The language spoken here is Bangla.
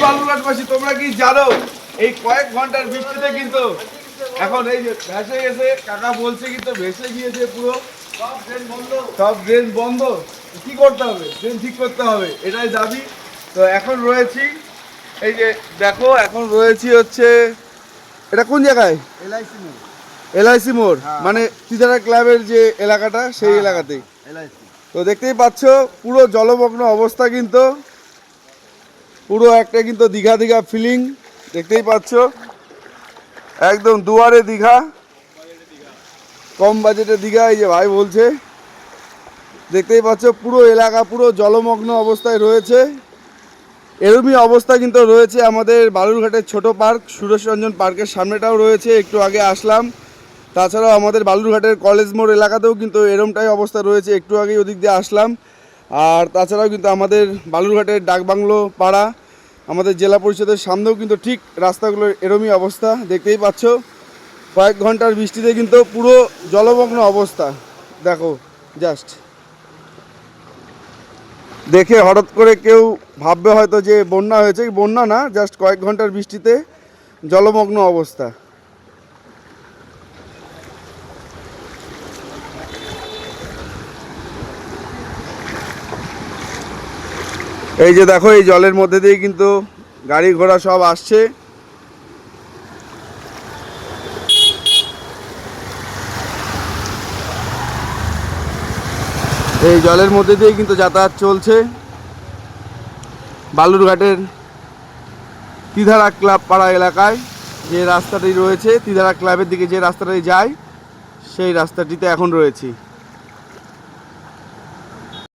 বালুরঘাটবাসী, তোমরা কি জানো এই কয়েক ঘন্টার বৃষ্টিতে কিন্তু এখন এই যে ভেসে গেছে, কাকা বলছে কিন্তু ভেসে গিয়েছে পুরো, সব ড্রেন বন্ধ। কি করতে হবে? ড্রেন ঠিক করতে হবে, এটাই দাবি। তো এখন রয়েছি, এই যে দেখো এখন রয়েছি হচ্ছে, এটা কোন জায়গায়? এলআইসি মোড়, মানে তিদারা ক্লাবের যে এলাকাটা সেই এলাকাতেই। তো দেখতেই পাচ্ছ পুরো জলমগ্ন অবস্থা, কিন্তু পুরো একটা কিন্তু দীঘা দীঘা ফিলিং দেখতেই পাচ্ছ, একদম দুয়ারে দীঘা, কম বাজেটে দীঘা। এই যে ভাই বলছে, দেখতেই পাচ্ছ পুরো এলাকা পুরো জলমগ্ন অবস্থায় রয়েছে। এরকমই অবস্থা কিন্তু রয়েছে আমাদের বালুরঘাটের ছোট পার্ক, সুরেশ রঞ্জন পার্কের সামনেটাও রয়েছে, একটু আগে আসলাম। তাছাড়াও আমাদের বালুরঘাটের কলেজ মোড় এলাকাতেও কিন্তু এরমটাই অবস্থা রয়েছে, একটু আগেই ওদিক দিয়ে আসলাম। আর তাছাড়াও কিন্তু আমাদের বালুরঘাটের ডাকবাংলো পাড়া, আমাদের জেলা পরিষদের সামনেও কিন্তু ঠিক রাস্তাগুলোর এরমই অবস্থা দেখতেই পাচ্ছ। কয়েক ঘন্টার বৃষ্টিতে কিন্তু পুরো জলমগ্ন অবস্থা। দেখো জাস্ট দেখে হঠাৎ করে কেউ ভাববে হয়তো যে বন্যা হয়েছে, বন্যা না, জাস্ট কয়েক ঘন্টার বৃষ্টিতে জলমগ্ন অবস্থা। এই যে দেখো এই জলের মধ্যে দিয়ে কিন্তু গাড়ি ঘোড়া সব আসছে। এই জলের মধ্যে দিয়ে কিন্তু যাতায়াত চলছে বালুরঘাটের তিধারা ক্লাব পাড়া এলাকায়। যে রাস্তাটি রয়েছে তিধারা ক্লাবের দিকে, যে রাস্তাটি যায় সেই রাস্তাটিতে এখন রয়েছি।